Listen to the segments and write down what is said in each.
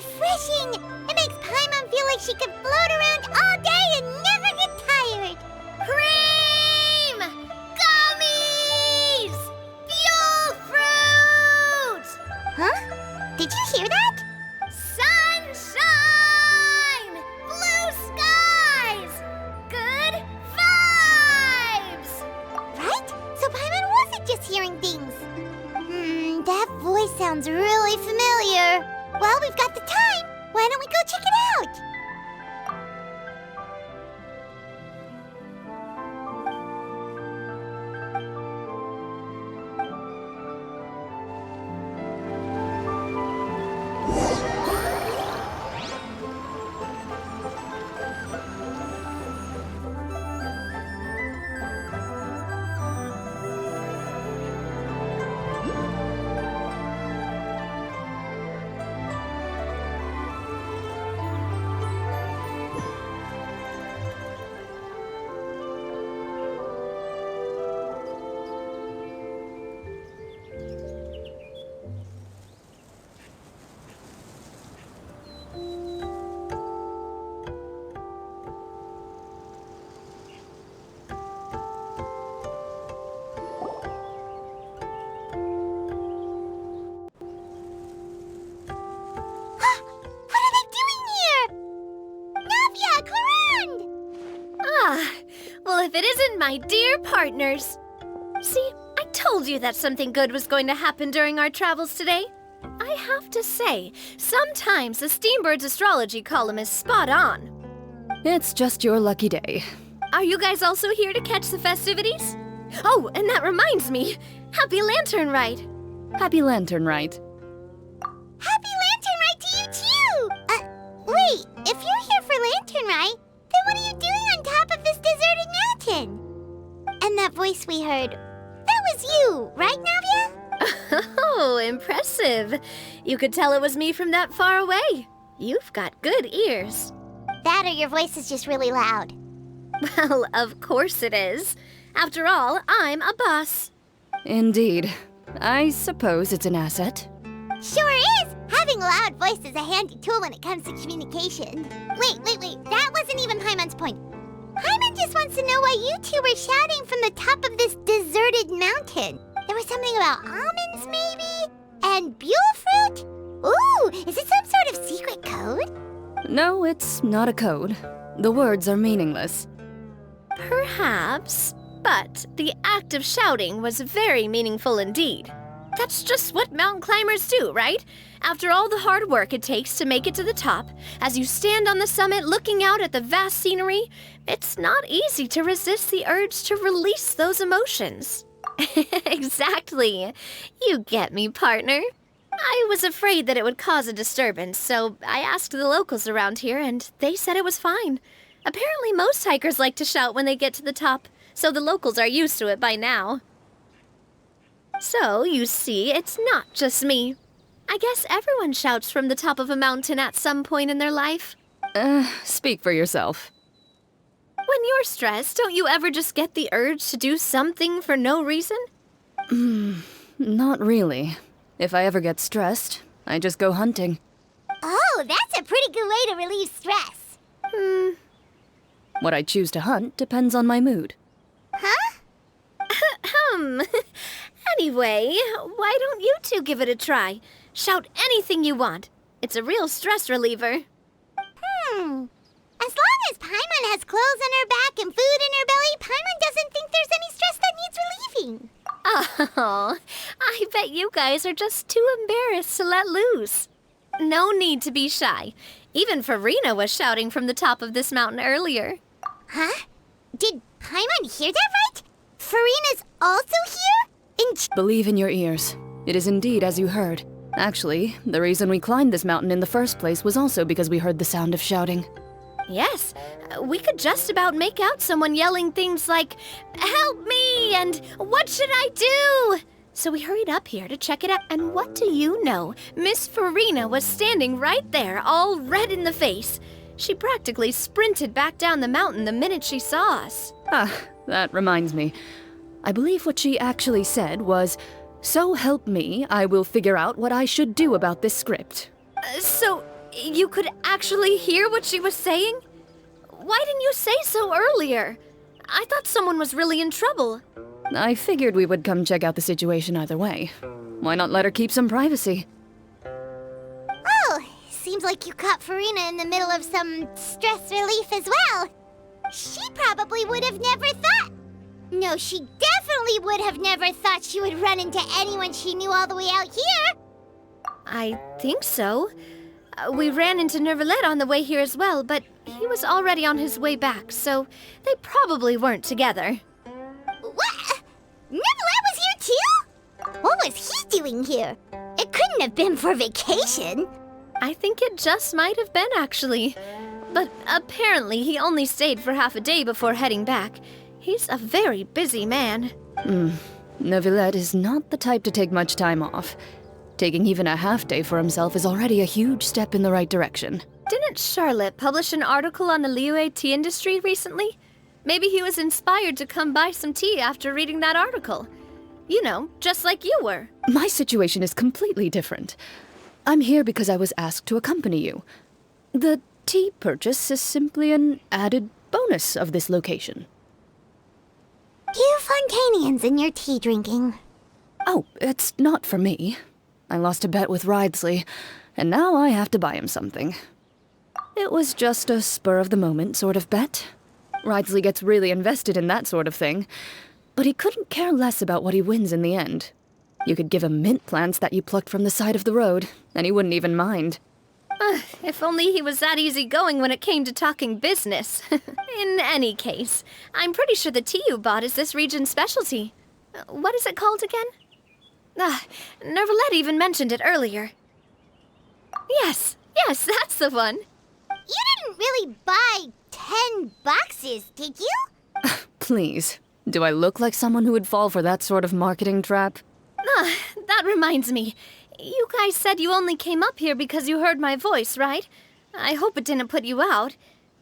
refreshing! It makes Paimon feel like she could float around all day and never get tired! Cream! Gummies! Fuel fruit! Huh? Did you hear that? Sunshine! Blue skies! Good vibes! Right? So Paimon wasn't just hearing things. That voice sounds really familiar. Well, we've got the time. Why don't we go check it out? Well, if it isn't my dear partners. See, I told you that something good was going to happen during our travels today. I have to say, sometimes the Steambird's astrology column is spot on. It's just your lucky day. Are you guys also here to catch the festivities? Oh, and that reminds me, Happy Lantern Ride. Happy Lantern Ride. Happy Lantern Ride to you too! Wait, if you're here for Lantern Ride, then what are you doing on top of this deserted mountain? And that voice we heard, that was you, right, Navia? Oh, impressive. You could tell it was me from that far away. You've got good ears. That or your voice is just really loud. Well, of course it is. After all, I'm a boss. Indeed. I suppose it's an asset. Sure is! Having a loud voice is a handy tool when it comes to communication. Wait. That wasn't even Paimon's point. Paimon just wants to know why you two were shouting from the top of this deserted mountain. There was something about almonds, maybe? And buell fruit? Ooh, is it some sort of secret code? No, it's not a code. The words are meaningless. Perhaps, but the act of shouting was very meaningful indeed. That's just what mountain climbers do, right? After all the hard work it takes to make it to the top, as you stand on the summit looking out at the vast scenery, it's not easy to resist the urge to release those emotions. Exactly. You get me, partner. I was afraid that it would cause a disturbance, so I asked the locals around here, and they said it was fine. Apparently most hikers like to shout when they get to the top, so the locals are used to it by now. So, you see, it's not just me. I guess everyone shouts from the top of a mountain at some point in their life. Speak for yourself. When you're stressed, don't you ever just get the urge to do something for no reason? Not really. If I ever get stressed, I just go hunting. Oh, that's a pretty good way to relieve stress. What I choose to hunt depends on my mood. Huh? Anyway, why don't you two give it a try? Shout anything you want. It's a real stress reliever. As long as Paimon has clothes on her back and food in her belly, Paimon doesn't think there's any stress that needs relieving. Oh, I bet you guys are just too embarrassed to let loose. No need to be shy. Even Farina was shouting from the top of this mountain earlier. Huh? Did Paimon hear that right? Farina's also here? Believe in your ears. It is indeed as you heard. Actually, the reason we climbed this mountain in the first place was also because we heard the sound of shouting. Yes, we could just about make out someone yelling things like, "Help me!" and "What should I do?" So we hurried up here to check it out, and what do you know? Miss Farina was standing right there, all red in the face. She practically sprinted back down the mountain the minute she saw us. That reminds me. I believe what she actually said was, "So help me, I will figure out what I should do about this script." So, You could actually hear what she was saying? Why didn't you say so earlier? I thought someone was really in trouble. I figured we would come check out the situation either way. Why not let her keep some privacy? Oh, seems like you caught Farina in the middle of some stress relief as well. She probably would have never thought. No, she definitely would have never thought she would run into anyone she knew all the way out here. I think so. We ran into Nervalet on the way here as well, but he was already on his way back, so they probably weren't together. What? Nervalet was here too? What was he doing here? It couldn't have been for vacation. I think it just might have been, actually. But apparently he only stayed for half a day before heading back. He's a very busy man. Neuvillette is not the type to take much time off. Taking even a half day for himself is already a huge step in the right direction. Didn't Charlotte publish an article on the Liyue tea industry recently? Maybe he was inspired to come buy some tea after reading that article. You know, just like you were. My situation is completely different. I'm here because I was asked to accompany you. The tea purchase is simply an added bonus of this location. You Fontanians and your tea drinking. Oh, it's not for me. I lost a bet with Ridesley, and now I have to buy him something. It was just a spur-of-the-moment sort of bet. Ridesley gets really invested in that sort of thing, but he couldn't care less about what he wins in the end. You could give him mint plants that you plucked from the side of the road, and he wouldn't even mind. If only he was that easygoing when it came to talking business. In any case, I'm pretty sure the tea you bought is this region's specialty. What is it called again? Nervalet even mentioned it earlier. Yes, that's the one. You didn't really buy 10 boxes, did you? Please, do I look like someone who would fall for that sort of marketing trap? That reminds me. You guys said you only came up here because you heard my voice, right? I hope it didn't put you out.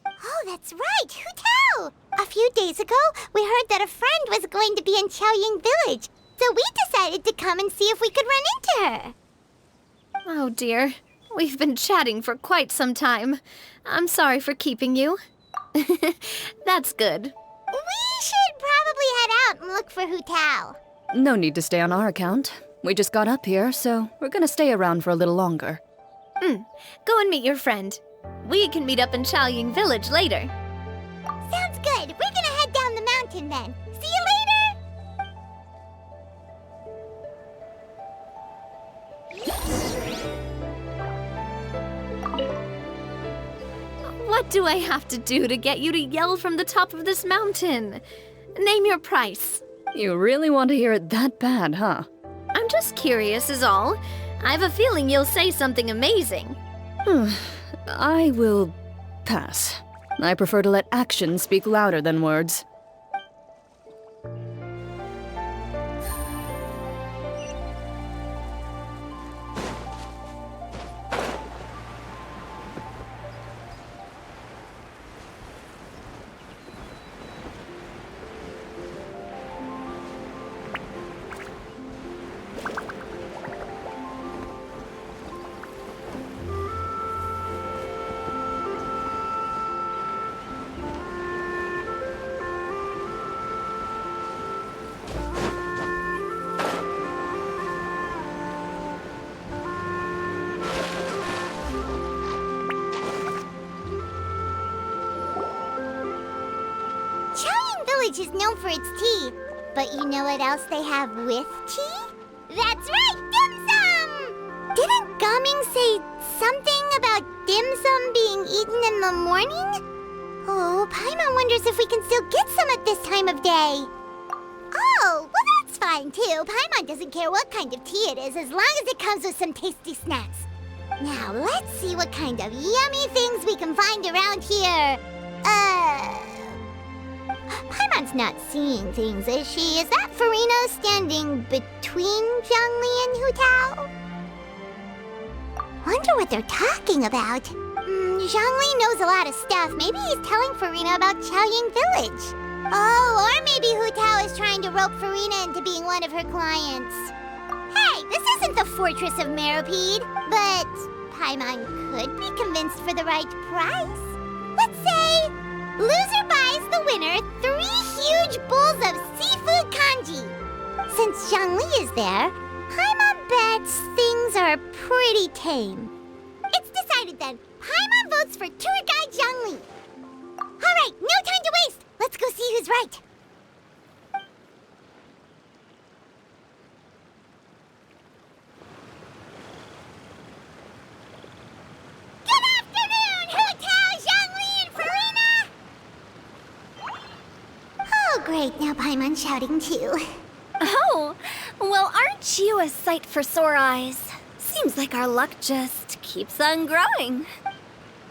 Oh, that's right. Who tell? A few days ago, we heard that a friend was going to be in Chaoying Village, so we decided to come and see if we could run into her. Oh dear. We've been chatting for quite some time. I'm sorry for keeping you. That's good. We should probably head out and look for Hu Tao. No need to stay on our account. We just got up here, so we're gonna stay around for a little longer. Go and meet your friend. We can meet up in Chaoying Village later. Sounds good. We're gonna head down the mountain then. See you later! What do I have to do to get you to yell from the top of this mountain? Name your price. You really want to hear it that bad, huh? I'm just curious is all. I have a feeling you'll say something amazing. I will pass. I prefer to let actions speak louder than words. Chaoying Village is known for its tea, but you know what else they have with tea? That's right, dim sum! Didn't Gaming say something about dim sum being eaten in the morning? Oh, Paimon wonders if we can still get some at this time of day. Oh, well that's fine too. Paimon doesn't care what kind of tea it is as long as it comes with some tasty snacks. Now let's see what kind of yummy things we can find around here. Paimon's not seeing things, is she? Is that Farina standing between Zhongli and Hu Tao? Wonder what they're talking about. Zhongli knows a lot of stuff. Maybe he's telling Farina about Chaoying Village. Oh, or maybe Hu Tao is trying to rope Farina into being one of her clients. Hey, this isn't the Fortress of Meropide, but Paimon could be convinced for the right price. Let's say loser buys the winner 3 huge bowls of seafood kanji. Since Zhongli is there, Paimon bets things are pretty tame. It's decided then. Paimon votes for tour guide Zhongli. All right, no time to waste. Let's go see who's right. Good afternoon, Hu Tao, Zhongli, and Farina! Oh, great. Now Paimon's shouting too. Oh, well, aren't you a sight for sore eyes? Seems like our luck just keeps on growing.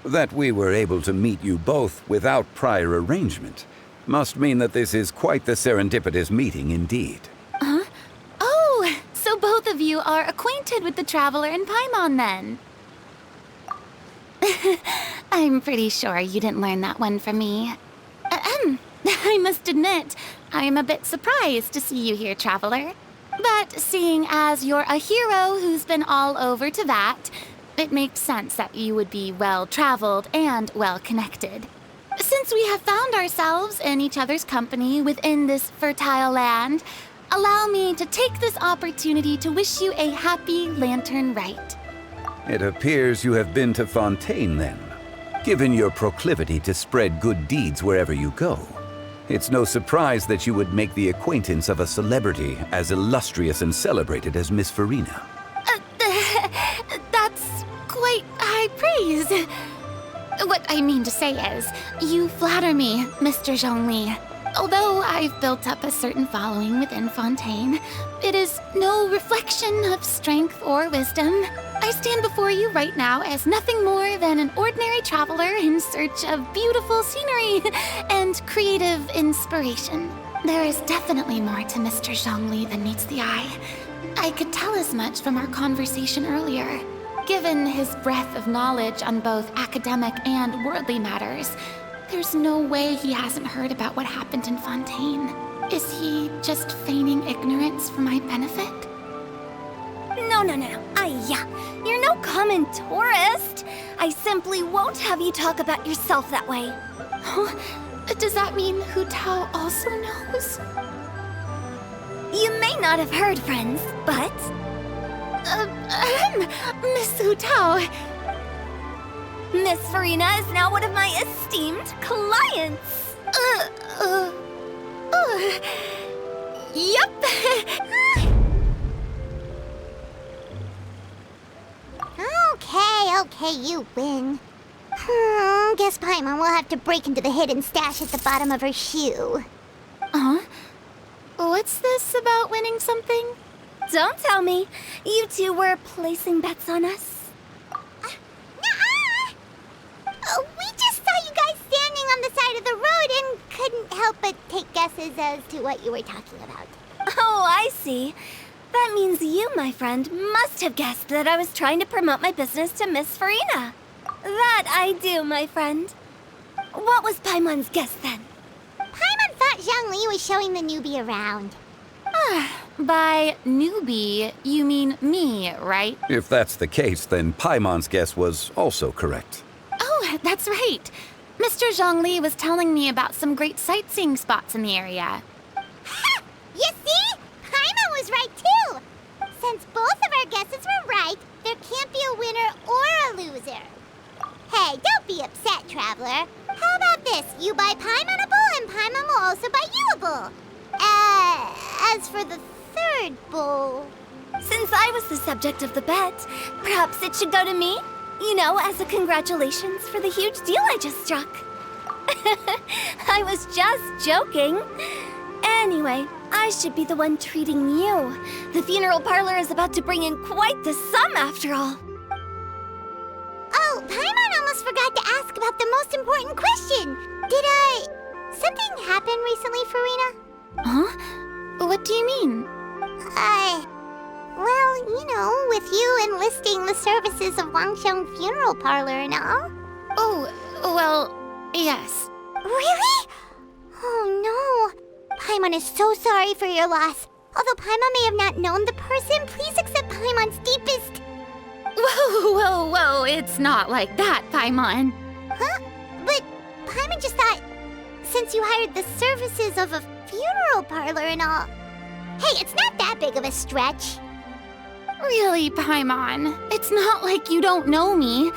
That we were able to meet you both without prior arrangement must mean that this is quite the serendipitous meeting indeed. Huh? Oh, so both of you are acquainted with the Traveler and Paimon then? I'm pretty sure you didn't learn that one from me. I must admit, I'm a bit surprised to see you here, Traveler. But seeing as you're a hero who's been all over to that, it makes sense that you would be well-traveled and well-connected. Since we have found ourselves in each other's company within this fertile land, allow me to take this opportunity to wish you a happy Lantern Rite. It appears you have been to Fontaine then. Given your proclivity to spread good deeds wherever you go, it's no surprise that you would make the acquaintance of a celebrity as illustrious and celebrated as Miss Farina. That's quite high praise. What I mean to say is, you flatter me, Mr. Zhongli. Although I've built up a certain following within Fontaine, it is no reflection of strength or wisdom. I stand before you right now as nothing more than an ordinary traveler in search of beautiful scenery and creative inspiration. There is definitely more to Mr. Zhongli than meets the eye. I could tell as much from our conversation earlier. Given his breadth of knowledge on both academic and worldly matters, there's no way he hasn't heard about what happened in Fontaine. Is he just feigning ignorance for my benefit? No. You're no common tourist. I simply won't have you talk about yourself that way. Huh? Does that mean Hu Tao also knows? You may not have heard, friends, but... Miss Hu Tao. Miss Farina is now one of my esteemed clients. Yep. Okay, you win. Guess Paimon will have to break into the hidden stash at the bottom of her shoe. Huh? What's this about winning something? Don't tell me. You two were placing bets on us. Nuh-uh! We just saw you guys standing on the side of the road and couldn't help but take guesses as to what you were talking about. Oh, I see. That means you, my friend, must have guessed that I was trying to promote my business to Miss Farina. That I do, my friend. What was Paimon's guess then? Paimon thought Zhongli was showing the newbie around. By newbie, you mean me, right? If that's the case, then Paimon's guess was also correct. Oh, that's right. Mr. Zhongli was telling me about some great sightseeing spots in the area. Ha! You see? Paimon was right too! Since both of our guesses were right, there can't be a winner or a loser. Hey, don't be upset, Traveler. How about this? You buy Paimon a bowl, and Paimon will also buy you a bowl. As for the third bowl... Since I was the subject of the bet, perhaps it should go to me? You know, as a congratulations for the huge deal I just struck. I was just joking. Anyway, I should be the one treating you. The funeral parlor is about to bring in quite the sum after all. Oh, Paimon almost forgot to ask about the most important question. Something happen recently, Farina? Huh? What do you mean? Well, you know, with you enlisting the services of Wangsheng Funeral Parlor and all. Oh, well, yes. Really? Oh no. Paimon is so sorry for your loss. Although Paimon may have not known the person, please accept Paimon's deepest... Whoa, it's not like that, Paimon. Huh? But Paimon just thought, since you hired the services of a funeral parlor and all... Hey, it's not that big of a stretch. Really, Paimon, it's not like you don't know me.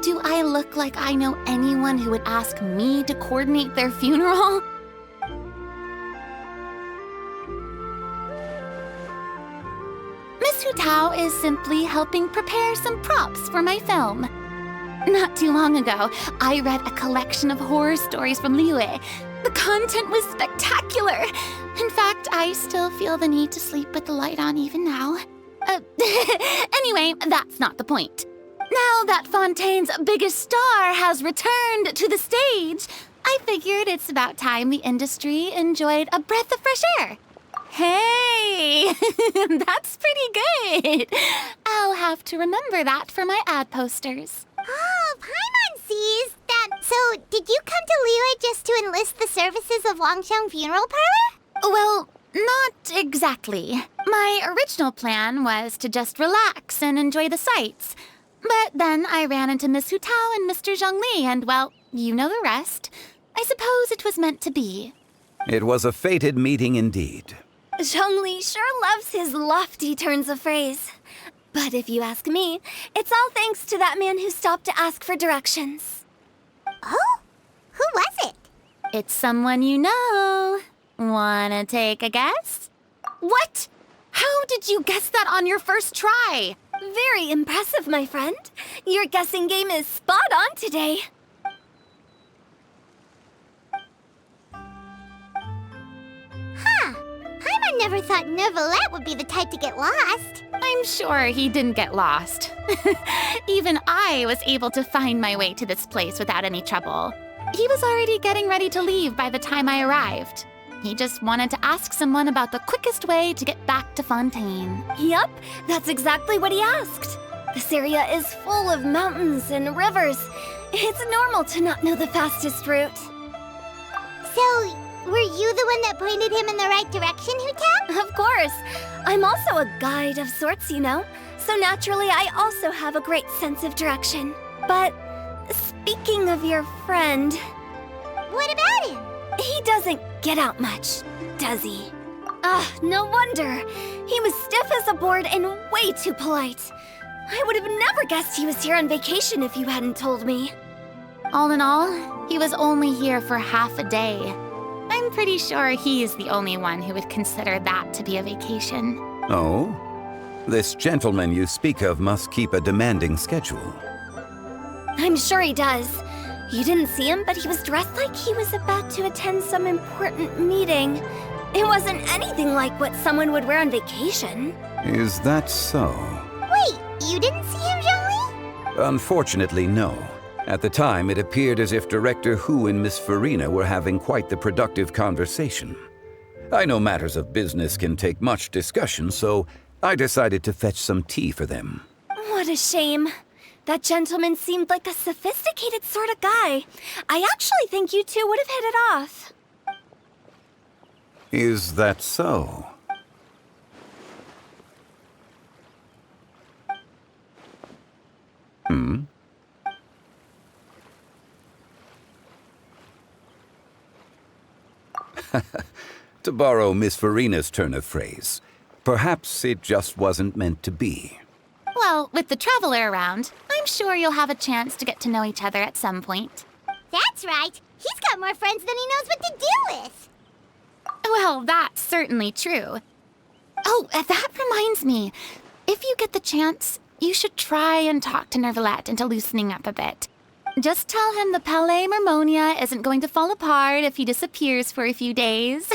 Do I look like I know anyone who would ask me to coordinate their funeral? Miss Hu Tao is simply helping prepare some props for my film. Not too long ago, I read a collection of horror stories from Liyue. The content was spectacular. In fact, I still feel the need to sleep with the light on even now. Anyway, that's not the point. Now that Fontaine's biggest star has returned to the stage, I figured it's about time the industry enjoyed a breath of fresh air. Hey, that's pretty good. I'll have to remember that for my ad posters. Oh, Paimon sees that. So, did you come to Liyue just to enlist the services of Longsheng Funeral Parlor? Well, not exactly. My original plan was to just relax and enjoy the sights. But then I ran into Miss Hu Tao and Mr. Zhongli, and well, you know the rest. I suppose it was meant to be. It was a fated meeting indeed. Zhongli sure loves his lofty turns of phrase. But if you ask me, it's all thanks to that man who stopped to ask for directions. Oh? Who was it? It's someone you know. Wanna take a guess? What? How did you guess that on your first try? Very impressive, my friend. Your guessing game is spot on today. Huh. Paimon never thought Neuvillette would be the type to get lost. I'm sure he didn't get lost. Even I was able to find my way to this place without any trouble. He was already getting ready to leave by the time I arrived. He just wanted to ask someone about the quickest way to get back to Fontaine. Yup, that's exactly what he asked. This area is full of mountains and rivers. It's normal to not know the fastest route. So, were you the one that pointed him in the right direction, Hu-Tao? Of course. I'm also a guide of sorts, you know. So naturally, I also have a great sense of direction. But speaking of your friend... What about him? He doesn't get out much, does he? No wonder. He was stiff as a board and way too polite. I would have never guessed he was here on vacation if you hadn't told me. All in all, he was only here for half a day. I'm pretty sure he's the only one who would consider that to be a vacation. Oh? This gentleman you speak of must keep a demanding schedule. I'm sure he does. You didn't see him, but he was dressed like he was about to attend some important meeting. It wasn't anything like what someone would wear on vacation. Is that so? Wait, you didn't see him, Zhongli? Unfortunately, no. At the time, it appeared as if Director Hu and Miss Farina were having quite the productive conversation. I know matters of business can take much discussion, so I decided to fetch some tea for them. What a shame. That gentleman seemed like a sophisticated sort of guy. I actually think you two would have hit it off. Is that so? To borrow Miss Farina's turn of phrase, perhaps it just wasn't meant to be. Well, with the traveler around, I'm sure you'll have a chance to get to know each other at some point. That's right. He's got more friends than he knows what to do with. Well, that's certainly true. Oh, that reminds me. If you get the chance, you should try and talk to Neuvillette into loosening up a bit. Just tell him the Palais Mermonia isn't going to fall apart if he disappears for a few days.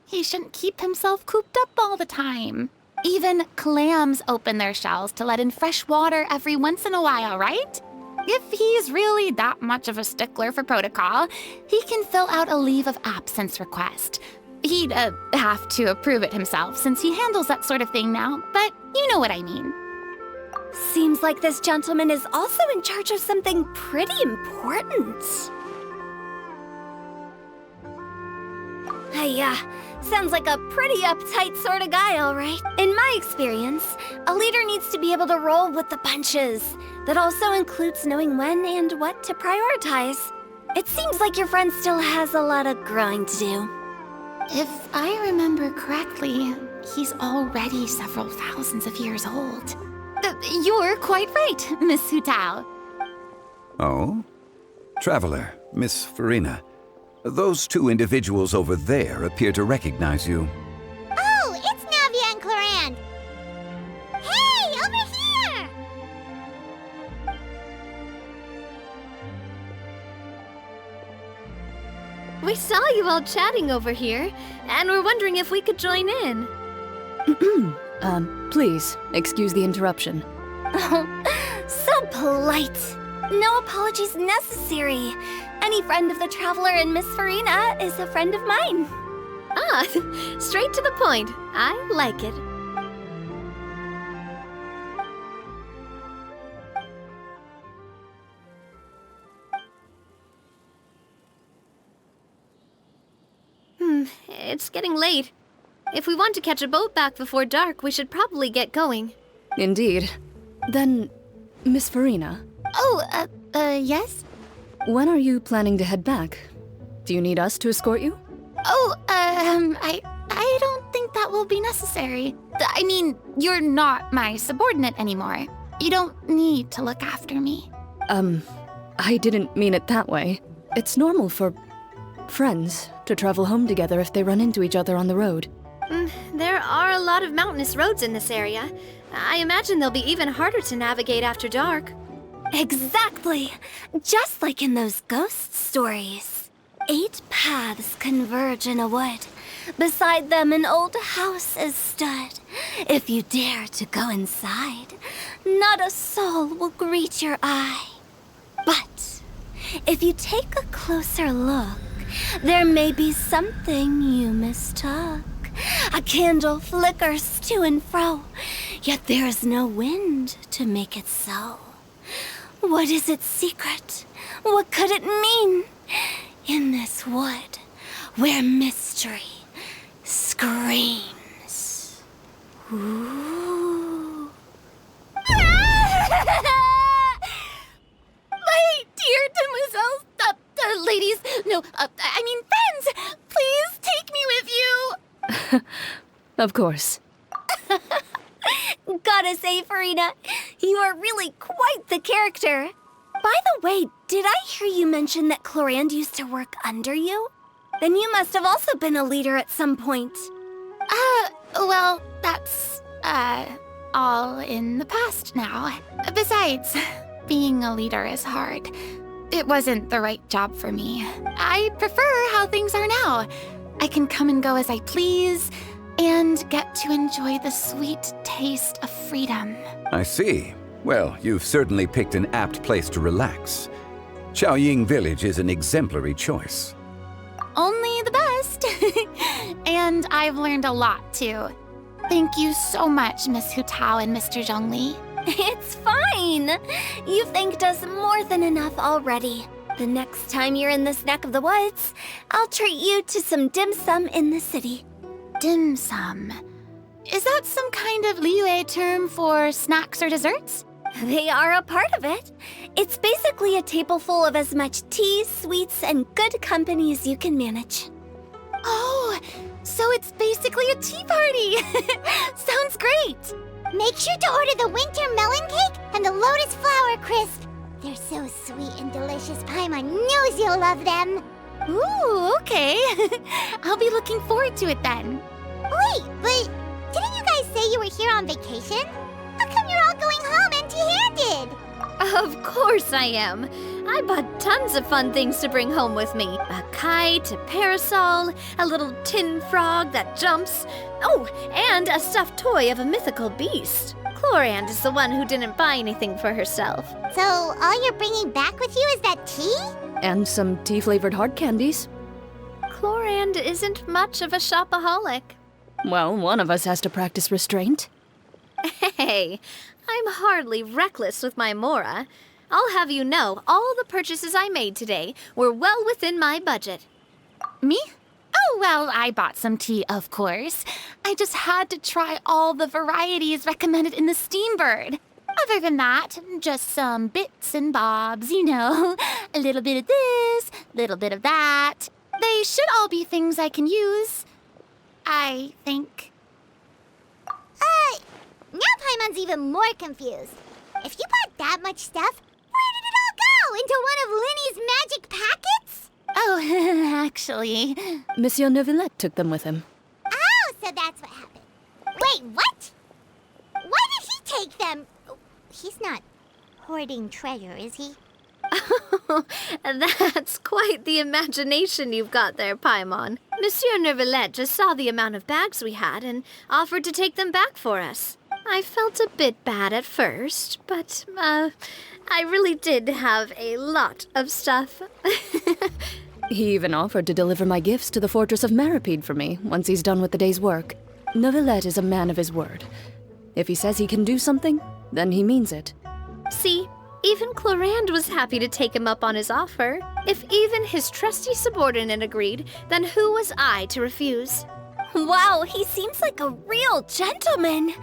He shouldn't keep himself cooped up all the time. Even clams open their shells to let in fresh water every once in a while, right? If he's really that much of a stickler for protocol, he can fill out a leave of absence request. He'd have to approve it himself since he handles that sort of thing now, but you know what I mean. Seems like this gentleman is also in charge of something pretty important. Yeah, sounds like a pretty uptight sort of guy, all right. In my experience, a leader needs to be able to roll with the punches. That also includes knowing when and what to prioritize. It seems like your friend still has a lot of growing to do. If I remember correctly, he's already several thousands of years old. You're quite right, Miss Hu Tao. Oh? Traveler, Miss Farina. Those two individuals over there appear to recognize you. Oh, it's Navia and Clorand. Hey, over here! We saw you all chatting over here, and we're wondering if we could join in. Please, excuse the interruption. So polite. No apologies necessary. Any friend of the Traveler and Miss Farina is a friend of mine. Ah, straight to the point. I like it. It's getting late. If we want to catch a boat back before dark, we should probably get going. Indeed. Then, Miss Farina, Oh, yes? when are you planning to head back? Do you need us to escort you? Oh, I don't think that will be necessary. I mean, you're not my subordinate anymore. You don't need to look after me. I didn't mean it that way. It's normal for friends to travel home together if they run into each other on the road. There are a lot of mountainous roads in this area. I imagine they'll be even harder to navigate after dark. Exactly. Just like in those ghost stories. 8 paths converge in a wood. Beside them an old house is stood. If you dare to go inside, not a soul will greet your eye. But if you take a closer look, there may be something you mistook. A candle flickers to and fro, yet there is no wind to make it so. What is its secret? What could it mean? In this wood, where mystery screams. Ooh. My dear demoiselles, ladies, no, I mean friends, please take me with you. Of course. Gotta say, Farina, you are really quite the character. By the way, did I hear you mention that Clorand used to work under you? Then you must have also been a leader at some point. Well, that's, all in the past now. Besides, being a leader is hard. It wasn't the right job for me. I prefer how things are now. I can come and go as I please, and get to enjoy the sweet taste of freedom. I see. Well, you've certainly picked an apt place to relax. Chaoying Village is an exemplary choice. Only the best. And I've learned a lot, too. Thank you so much, Miss Hu Tao and Mr. Zhongli. It's fine. You've thanked us more than enough already. The next time you're in this neck of the woods, I'll treat you to some dim sum in the city. Dim sum. Is that some kind of Liyue term for snacks or desserts? They are a part of it. It's basically a table full of as much tea, sweets, and good company as you can manage. Oh, so it's basically a tea party. Sounds great. Make sure to order the winter melon cake and the lotus flower crisp. They're so sweet and delicious. Paimon knows you'll love them. Ooh, okay. I'll be looking forward to it then. Wait, but didn't you guys say you were here on vacation? How come you're all going home empty-handed? Of course I am. I bought tons of fun things to bring home with me. A kite, a parasol, a little tin frog that jumps. Oh, and a stuffed toy of a mythical beast. Clorand is the one who didn't buy anything for herself. So all you're bringing back with you is that tea? And some tea-flavored hard candies. Clorand isn't much of a shopaholic. Well, one of us has to practice restraint. Hey, I'm hardly reckless with my Mora. I'll have you know, all the purchases I made today were well within my budget. Me? Well, I bought some tea, of course. I just had to try all the varieties recommended in the Steambird. Other than that, just some bits and bobs, you know. A little bit of this, little bit of that. They should all be things I can use, I think. Now Paimon's even more confused. If you bought that much stuff, where did it all go? Into one of Linny's magic packets? Oh, actually... Monsieur Neuvillette took them with him. Oh, so that's what happened. Wait, what? Why did he take them? He's not hoarding treasure, is he? That's quite the imagination you've got there, Paimon. Monsieur Neuvillette just saw the amount of bags we had and offered to take them back for us. I felt a bit bad at first, but, I really did have a lot of stuff. He even offered to deliver my gifts to the Fortress of Maripede for me once he's done with the day's work. Neuvillette is a man of his word. If he says he can do something, then he means it. See, even Clorand was happy to take him up on his offer. If even his trusty subordinate agreed, then who was I to refuse? Wow, he seems like a real gentleman.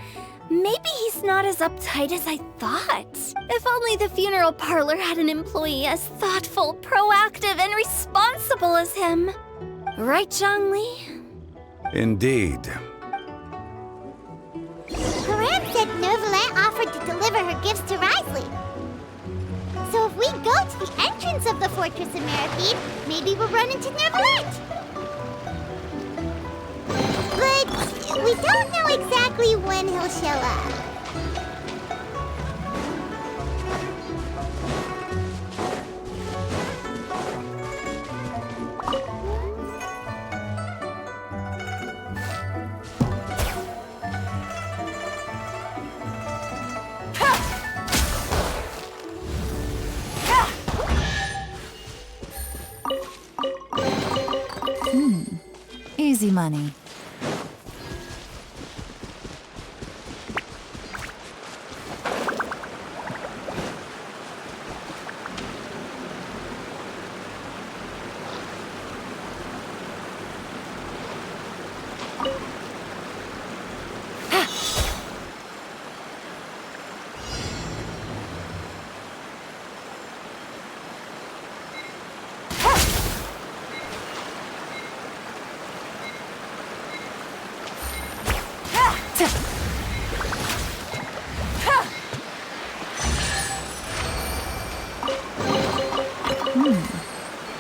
Maybe he's not as uptight as I thought. If only the funeral parlor had an employee as thoughtful, proactive, and responsible as him. Right, Zhongli? Indeed. Clorand said Neuvillette offered to deliver her gifts to Risley. So if we go to the entrance of the Fortress of Maripede, maybe we'll run into Neuvillette. But we don't know exactly when he'll show up. Easy money.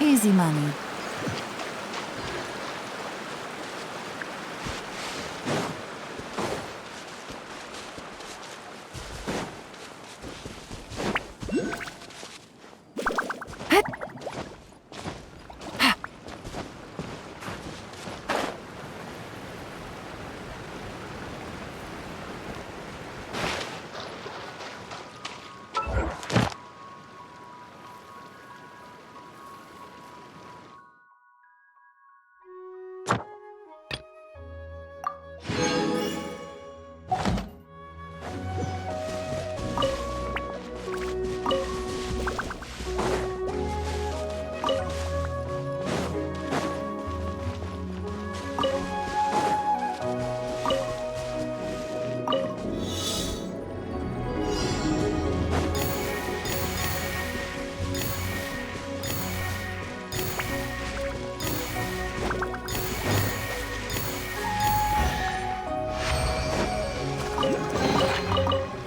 Easy money.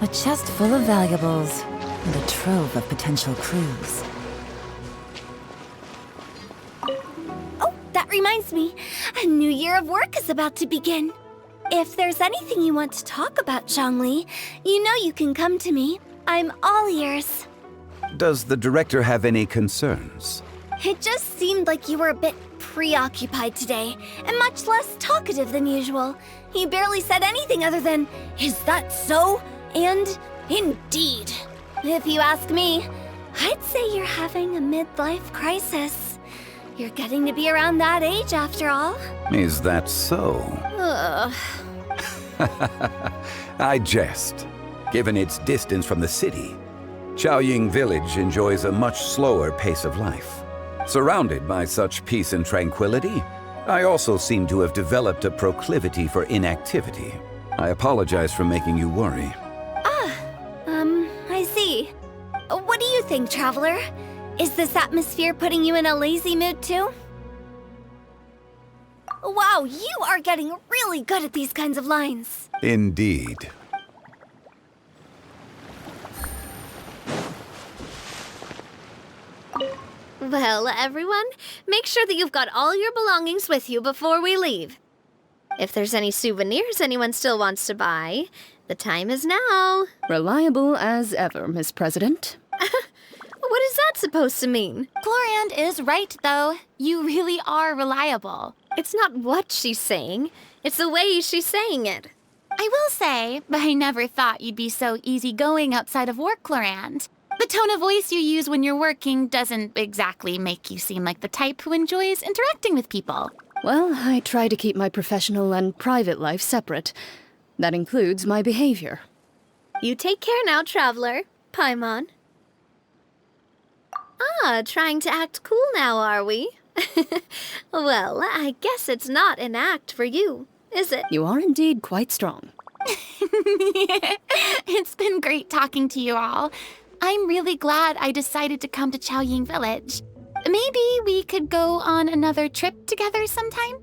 A chest full of valuables and a trove of potential clues. Oh, that reminds me. A new year of work is about to begin. If there's anything you want to talk about, Zhongli, you know you can come to me. I'm all ears. Does the director have any concerns? It just seemed like you were a bit preoccupied today, and much less talkative than usual. You barely said anything other than, "Is that so?" and "Indeed." If you ask me, I'd say you're having a midlife crisis. You're getting to be around that age after all. Is that so? Ugh. I jest. Given its distance from the city, Chaoying Village enjoys a much slower pace of life. Surrounded by such peace and tranquility, I also seem to have developed a proclivity for inactivity. I apologize for making you worry. I see. What do you think, Traveler? Is this atmosphere putting you in a lazy mood too? Wow, you are getting really good at these kinds of lines. Indeed. Well, everyone, make sure that you've got all your belongings with you before we leave. If there's any souvenirs anyone still wants to buy, the time is now. Reliable as ever, Miss President. What is that supposed to mean? Gloriand is right, though. You really are reliable. It's not what she's saying, it's the way she's saying it. I will say, I never thought you'd be so easygoing outside of work, Gloriand. The tone of voice you use when you're working doesn't exactly make you seem like the type who enjoys interacting with people. Well, I try to keep my professional and private life separate. That includes my behavior. You take care now, Traveler. Paimon. Trying to act cool now, are we? Well, I guess it's not an act for you, is it? You are indeed quite strong. It's been great talking to you all. I'm really glad I decided to come to Chaoying Village. Maybe we could go on another trip together sometime?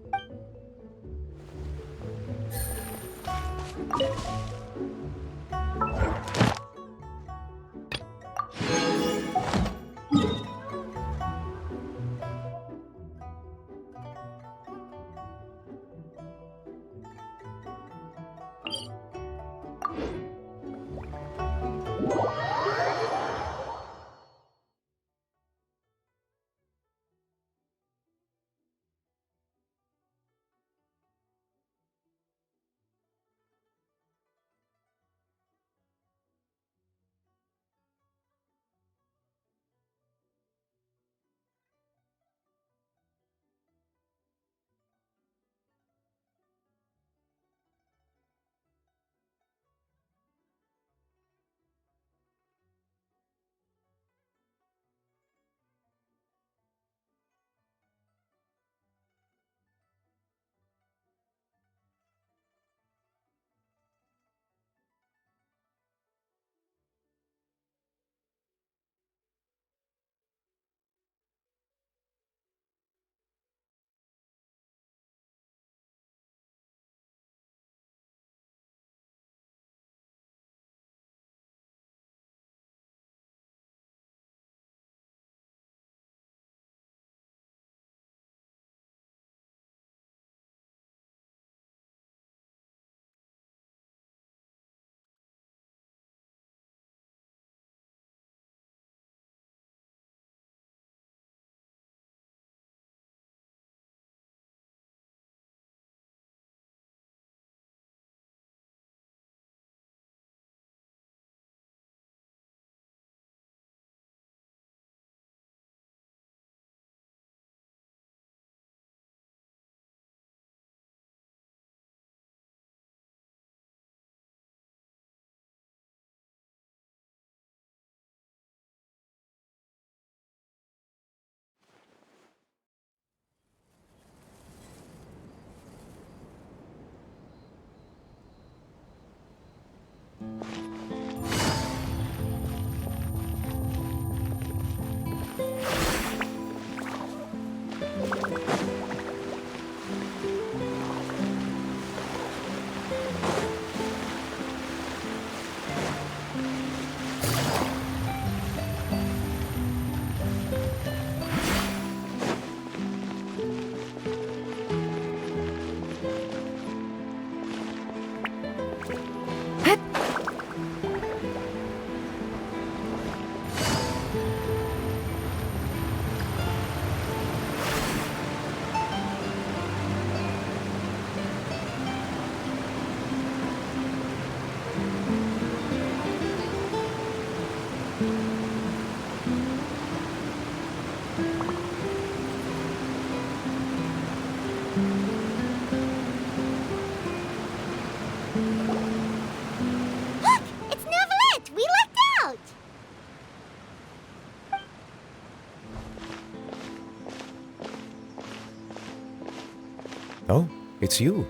Oh, it's you.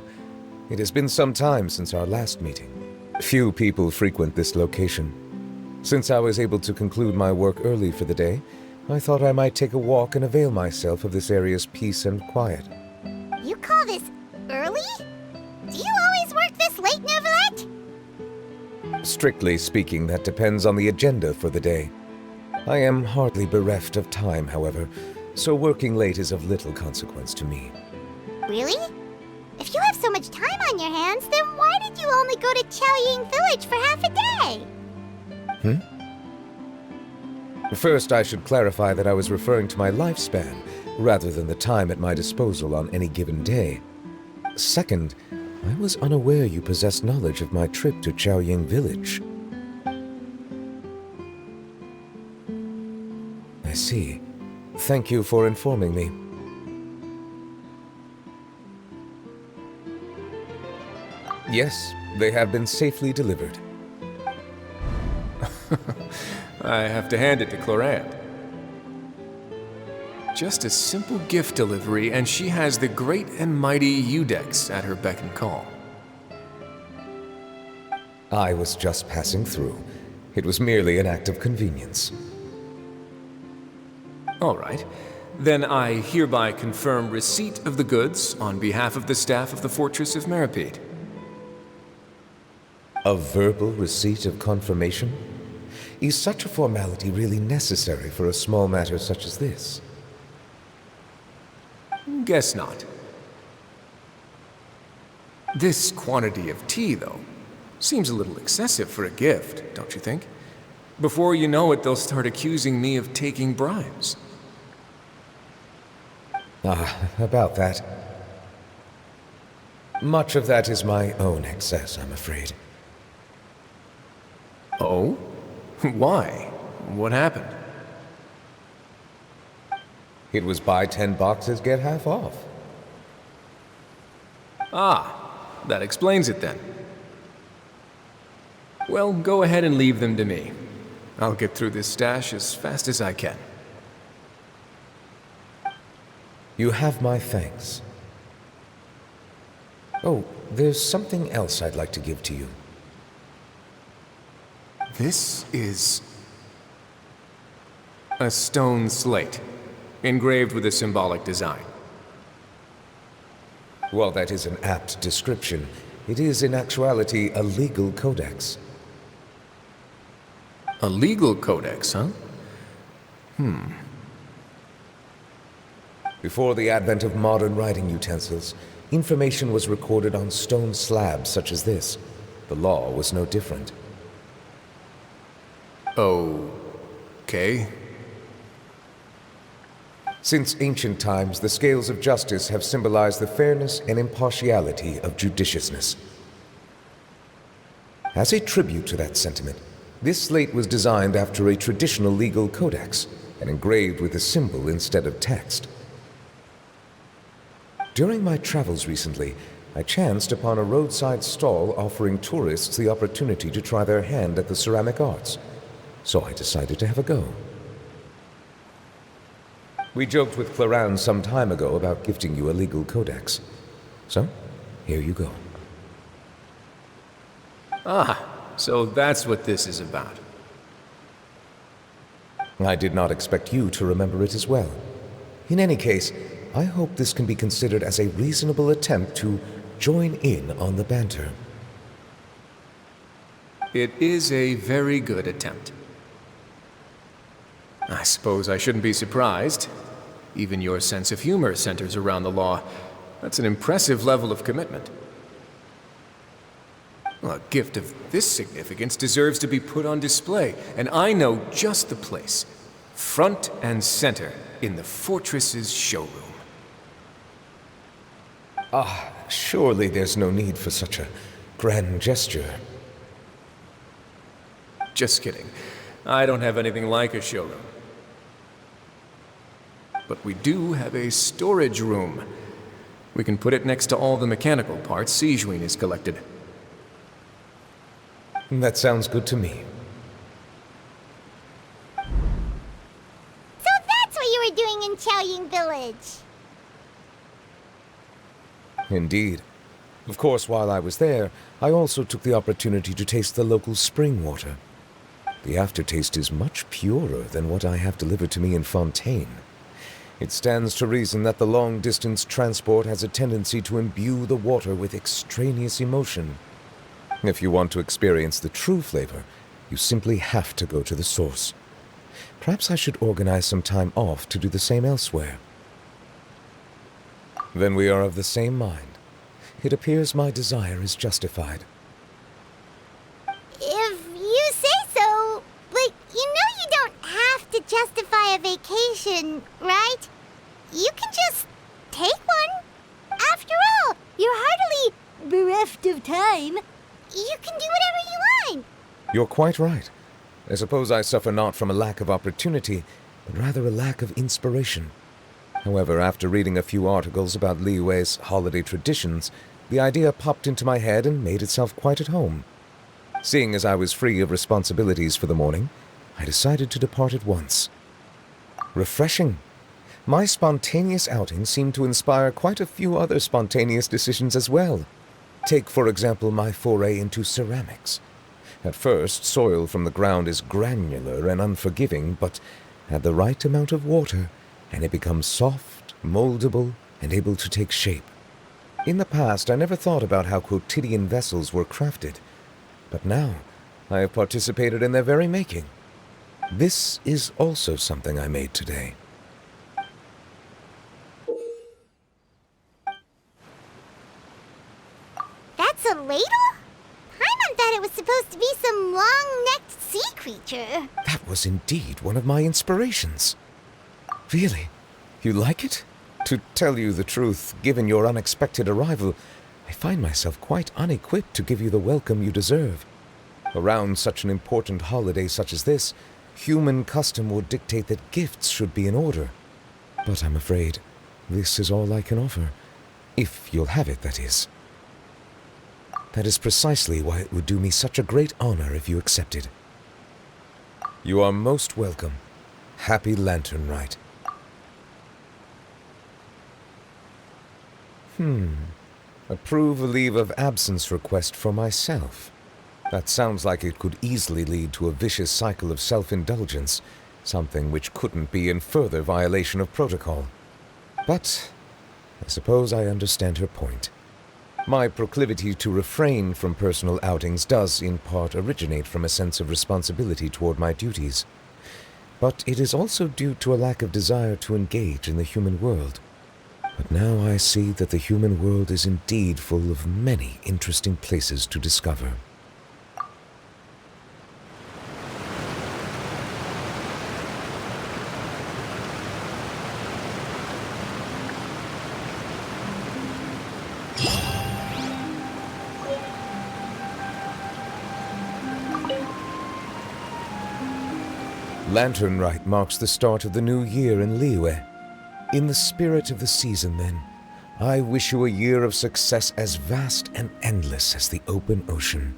It has been some time since our last meeting. Few people frequent this location. Since I was able to conclude my work early for the day, I thought I might take a walk and avail myself of this area's peace and quiet. You call this early? Do you always work this late, Neuvillette? Strictly speaking, that depends on the agenda for the day. I am hardly bereft of time, however, so working late is of little consequence to me. Really? If you have so much time on your hands, then why did you only go to Chaoying Village for half a day? First, I should clarify that I was referring to my lifespan, rather than the time at my disposal on any given day. Second, I was unaware you possessed knowledge of my trip to Chaoying Village. I see. Thank you for informing me. Yes, they have been safely delivered. I have to hand it to Clorant. Just a simple gift delivery, and she has the great and mighty Udex at her beck and call. I was just passing through. It was merely an act of convenience. All right. Then I hereby confirm receipt of the goods on behalf of the staff of the Fortress of Meripede. A verbal receipt of confirmation? Is such a formality really necessary for a small matter such as this? Guess not. This quantity of tea, though, seems a little excessive for a gift, don't you think? Before you know it, they'll start accusing me of taking bribes. About that. Much of that is my own excess, I'm afraid. Oh? Why? What happened? It was buy 10 boxes, get half off. Ah, that explains it then. Well, go ahead and leave them to me. I'll get through this stash as fast as I can. You have my thanks. Oh, there's something else I'd like to give to you. This is a stone slate, engraved with a symbolic design. While that is an apt description, it is in actuality a legal codex. A legal codex, huh? Before the advent of modern writing utensils, information was recorded on stone slabs such as this. The law was no different. Okay. Since ancient times, the scales of justice have symbolized the fairness and impartiality of judiciousness. As a tribute to that sentiment, this slate was designed after a traditional legal codex and engraved with a symbol instead of text. During my travels recently, I chanced upon a roadside stall offering tourists the opportunity to try their hand at the ceramic arts, so I decided to have a go. We joked with Clorant some time ago about gifting you a legal codex. So, here you go. Ah, so that's what this is about. I did not expect you to remember it as well. In any case, I hope this can be considered as a reasonable attempt to join in on the banter. It is a very good attempt. I suppose I shouldn't be surprised. Even your sense of humor centers around the law. That's an impressive level of commitment. Well, a gift of this significance deserves to be put on display, and I know just the place. Front and center in the Fortress's showroom. Surely there's no need for such a grand gesture. Just kidding. I don't have anything like a showroom. But we do have a storage room. We can put it next to all the mechanical parts Sijuin has collected. That sounds good to me. So that's what you were doing in Chaoying Village. Indeed. Of course, while I was there, I also took the opportunity to taste the local spring water. The aftertaste is much purer than what I have delivered to me in Fontaine. It stands to reason that the long-distance transport has a tendency to imbue the water with extraneous emotion. If you want to experience the true flavor, you simply have to go to the source. Perhaps I should organize some time off to do the same elsewhere. Then we are of the same mind. It appears my desire is justified. If you say so, but you know you don't have to justify a vacation, right? You can just take one. After all, you're hardly bereft of time. You can do whatever you want. You're quite right. I suppose I suffer not from a lack of opportunity, but rather a lack of inspiration. However, after reading a few articles about Liyue's holiday traditions, the idea popped into my head and made itself quite at home. Seeing as I was free of responsibilities for the morning, I decided to depart at once. Refreshing. My spontaneous outing seemed to inspire quite a few other spontaneous decisions as well. Take, for example, my foray into ceramics. At first, soil from the ground is granular and unforgiving, but add the right amount of water, and it becomes soft, moldable, and able to take shape. In the past, I never thought about how quotidian vessels were crafted, but now I have participated in their very making. This is also something I made today. That's a ladle? Paimon thought it was supposed to be some long-necked sea creature. That was indeed one of my inspirations. Really? You like it? To tell you the truth, given your unexpected arrival, I find myself quite unequipped to give you the welcome you deserve. Around such an important holiday such as this, human custom would dictate that gifts should be in order. But I'm afraid this is all I can offer. If you'll have it, that is. That is precisely why it would do me such a great honor if you accepted. You are most welcome. Happy Lantern Rite. Approve a leave of absence request for myself. That sounds like it could easily lead to a vicious cycle of self-indulgence, something which couldn't be in further violation of protocol. But I suppose I understand her point. My proclivity to refrain from personal outings does, in part, originate from a sense of responsibility toward my duties. But it is also due to a lack of desire to engage in the human world. But now I see that the human world is indeed full of many interesting places to discover. Lantern Rite marks the start of the new year in Liyue. In the spirit of the season, then, I wish you a year of success as vast and endless as the open ocean.